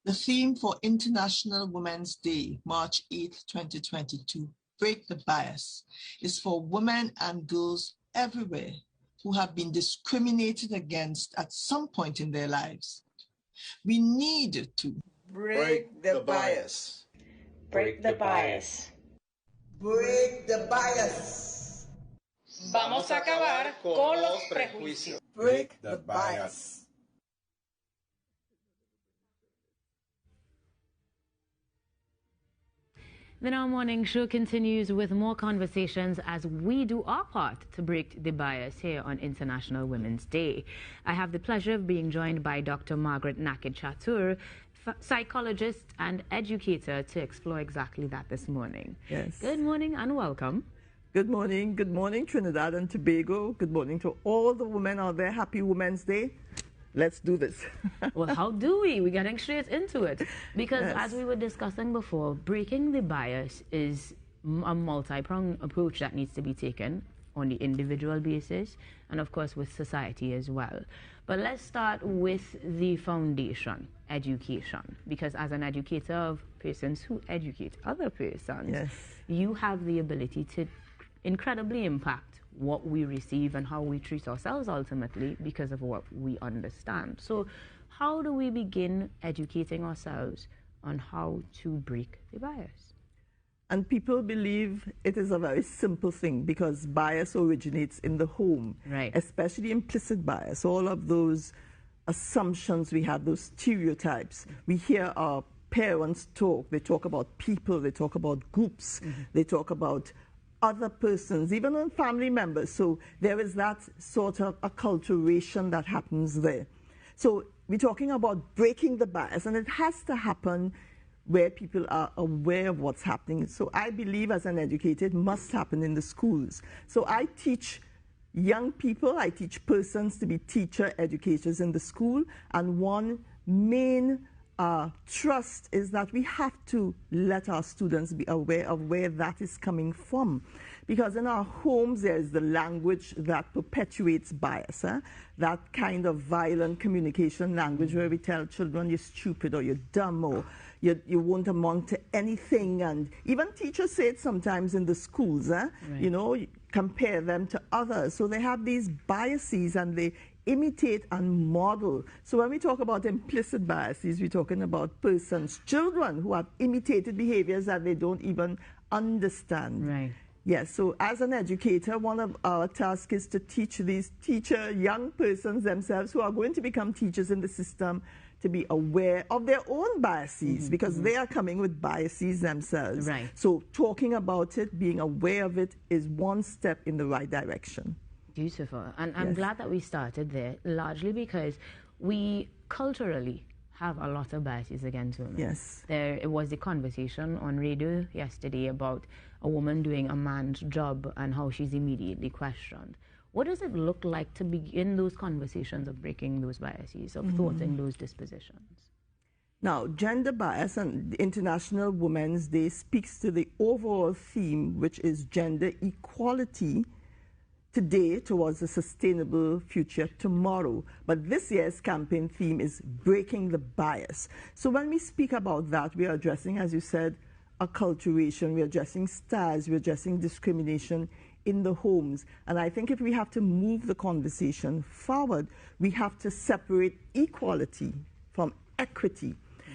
The theme for International Women's Day, March 8th, 2022, Break the Bias, is for women and girls everywhere who have been discriminated against at some point in their lives. We need to break the bias. Break the bias. Break the bias. Vamos a acabar con los prejuicios. Break the bias. The Now Morning Show continues with more conversations as we do our part to break the bias here on International Women's Day. I have the pleasure of being joined by Dr. Margaret Nakhid-Chatoor, psychologist and educator, to explore exactly that this morning. Yes. Good morning and welcome. Good morning, Trinidad and Tobago. Good morning to all the women out there. Happy Women's Day. Let's do this. Well, how do we? We're getting straight into it. Because Yes. as we were discussing before, breaking the bias is a multi-pronged approach that needs to be taken on the individual basis and, of course, with society as well. But let's start with the foundation, education. Because as an educator of persons who educate other persons, Yes. you have the ability to incredibly impact what we receive and how we treat ourselves ultimately because of what we understand. So how do we begin educating ourselves on how to break the bias? And people believe it is a very simple thing because bias originates in the home, Right. especially implicit bias. All of those assumptions we have, those stereotypes. We hear our parents talk. They talk about people, they talk about groups, they talk about other persons, even on family members. So there is that sort of acculturation that happens there. So we're talking about breaking the bias, and it has to happen where people are aware of what's happening. So I believe as an educator, it must happen in the schools. So I teach young people, I teach persons to be teacher educators in the school, and one main trust is that we have to let our students be aware of where that is coming from. Because in our homes, there is the language that perpetuates bias, that kind of violent communication language where we tell children you're stupid or you're dumb or you won't amount to anything. And even teachers say it sometimes in the schools, Right. you know, compare them to others. So they have these biases and they imitate and model. So when we talk about implicit biases, we're talking about persons, children who have imitated behaviors that they don't even understand. Right. Yes, so as an educator, one of our tasks is to teach these young persons themselves who are going to become teachers in the system to be aware of their own biases because they are coming with biases themselves. Right. So talking about it, being aware of it is one step in the right direction. Beautiful. And I'm Yes. glad that we started there, largely because we culturally have a lot of biases against women. Yes. It was a conversation on radio yesterday about a woman doing a man's job and how she's immediately questioned. What does it look like to begin those conversations of breaking those biases, of thwarting those dispositions? Now, gender bias and International Women's Day speaks to the overall theme, which is gender equality today towards a sustainable future tomorrow. But this year's campaign theme is breaking the bias. So when we speak about that, we are addressing, as you said, acculturation, we're addressing styles, we're addressing discrimination in the homes. And I think if we have to move the conversation forward, we have to separate equality from equity.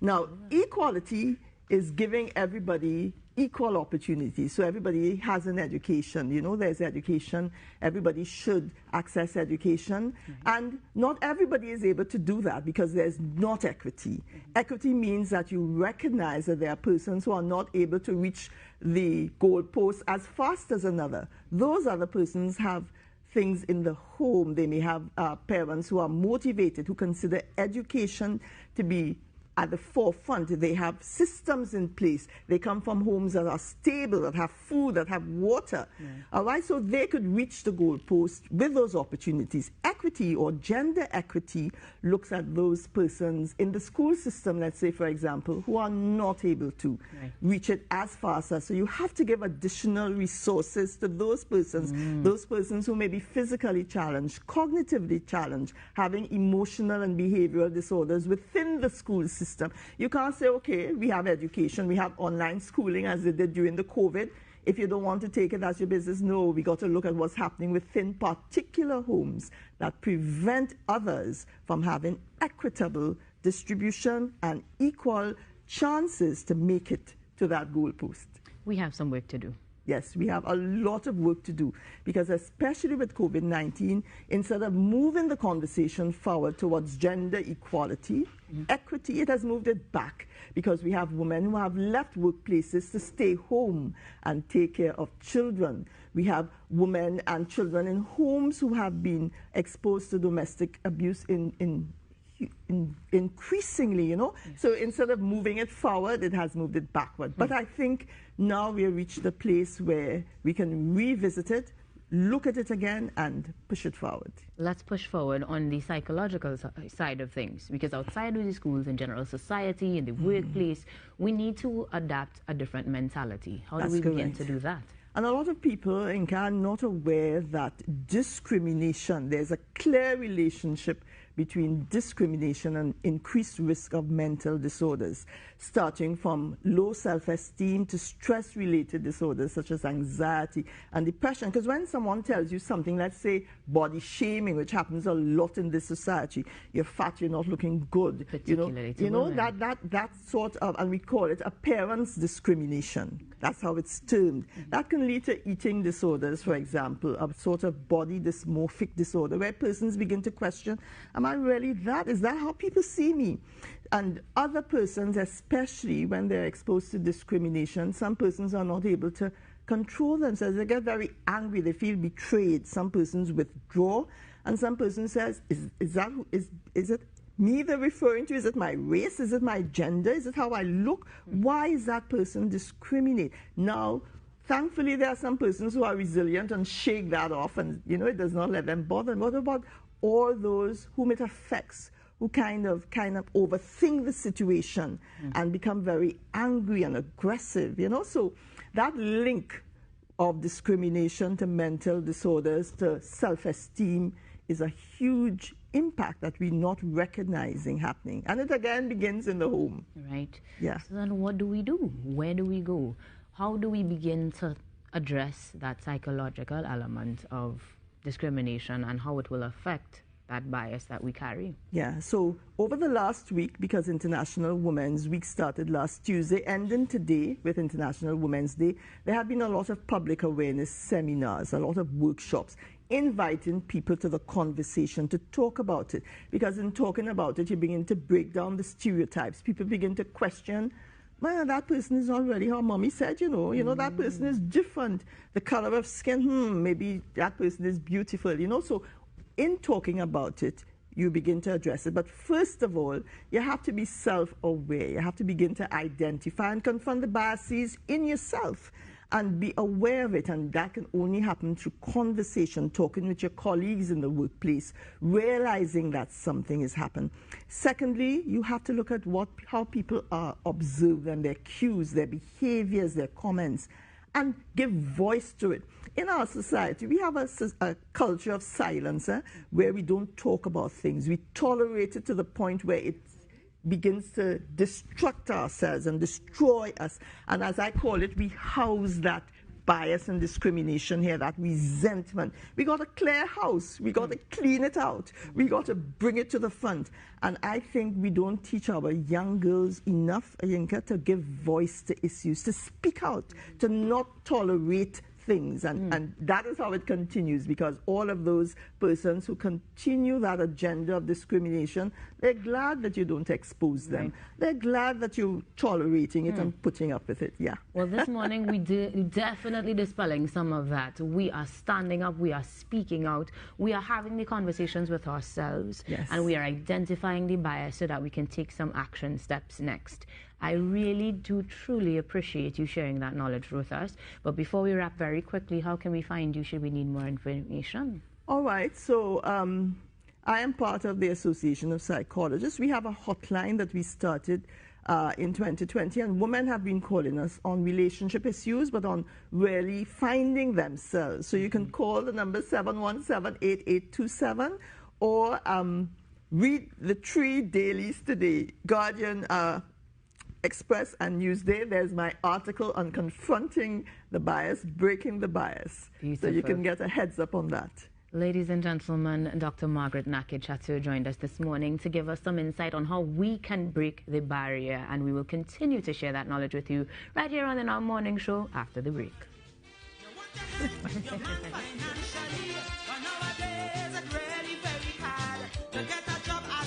Now, equality is giving everybody equal opportunities. So everybody has an education. You know, there's education. Everybody should access education. And not everybody is able to do that because there's not equity. Equity means that you recognize that there are persons who are not able to reach the goalpost as fast as another. Those other persons have things in the home. They may have parents who are motivated, who consider education to be at the forefront. They have systems in place. They come from homes that are stable, that have food, that have water. All right, so they could reach the goalpost with those opportunities. Equity or gender equity looks at those persons in the school system, let's say, for example, who are not able to reach it as fast as. So you have to give additional resources to those persons who may be physically challenged, cognitively challenged, having emotional and behavioral disorders within the school system. system. You can't say, okay, we have education, we have online schooling as they did during the COVID. If you don't want to take it, that's your business. No, we got to look at what's happening within particular homes that prevent others from having equitable distribution and equal chances to make it to that goalpost. We have some work to do. Yes, we have a lot of work to do because especially with COVID-19, instead of moving the conversation forward towards gender equality, equity, it has moved it back because we have women who have left workplaces to stay home and take care of children. We have women and children in homes who have been exposed to domestic abuse increasingly, you know. Yes. So instead of moving it forward, it has moved it backward. But I think now we have reached the place where we can revisit it, look at it again, and push it forward. Let's push forward on the psychological side of things, because outside of the schools, in general society, in the workplace, we need to adapt a different mentality. How do we begin to do that? And a lot of people, Inka, are not aware that discrimination, there's a clear relationship between discrimination and increased risk of mental disorders, starting from low self-esteem to stress-related disorders such as anxiety and depression. Because when someone tells you something, let's say body shaming, which happens a lot in this society, you're fat, you're not looking good, that sort of, and we call it appearance discrimination. That's how it's termed. That can lead to eating disorders, for example, a sort of body dysmorphic disorder, where persons begin to question, am I really that? Is that how people see me? And other persons, especially when they're exposed to discrimination, some persons are not able to control themselves. They get very angry, they feel betrayed. Some persons withdraw, and some person says, is it me they're referring to? Is it my race? Is it my gender? Is it how I look? Why is that person discriminate? Now, thankfully, there are some persons who are resilient and shake that off, and it does not let them bother. What about all those whom it affects, who kind of overthink the situation and become very angry and aggressive? So that link of discrimination to mental disorders to self-esteem is a huge impact that we're not recognizing happening. And it again begins in the home. Right. Yeah. So then what do we do? Where do we go? How do we begin to address that psychological element of discrimination and how it will affect that bias that we carry? Yeah, so over the last week, because International Women's Week started last Tuesday, ending today with International Women's Day, there have been a lot of public awareness seminars, a lot of workshops, inviting people to the conversation to talk about it. Because in talking about it, you begin to break down the stereotypes. People begin to question, well, that person is not really how mommy said, that person is different. The color of skin, maybe that person is beautiful, So in talking about it, you begin to address it. But first of all, you have to be self-aware. You have to begin to identify and confront the biases in yourself and be aware of it. And that can only happen through conversation, talking with your colleagues in the workplace, realizing that something has happened. Secondly, you have to look at how people are observed and their cues, their behaviors, their comments, and give voice to it. In our society, we have a culture of silence, where we don't talk about things. We tolerate it to the point where it begins to destruct ourselves and destroy us. And as I call it, we house that bias and discrimination here, that resentment. We got to clear house. We got to clean it out. We got to bring it to the front. And I think we don't teach our young girls enough, Yinka, to give voice to issues, to speak out, to not tolerate things. And that is how it continues, because all of those persons who continue that agenda of discrimination, they're glad that you don't expose them. Right. They're glad that you're tolerating it and putting up with it. Yeah. Well, this morning we definitely dispelling some of that. We are standing up, we are speaking out, we are having the conversations with ourselves, yes, and we are identifying the bias so that we can take some action steps next. I really do truly appreciate you sharing that knowledge with us. But before we wrap, very quickly, how can we find you should we need more information? All right. So I am part of the Association of Psychologists. We have a hotline that we started in 2020, and women have been calling us on relationship issues, but on really finding themselves. So you can call the number 717-8827, or Read the 3 dailies today, Guardian, Express and Newsday. There's my article on confronting the bias, breaking the bias. Beautiful. So you can get a heads up on that. Ladies and gentlemen, Dr. Margaret Nakhid-Chatoor joined us this morning to give us some insight on how we can break the barrier, and we will continue to share that knowledge with you right here on our morning show after the break.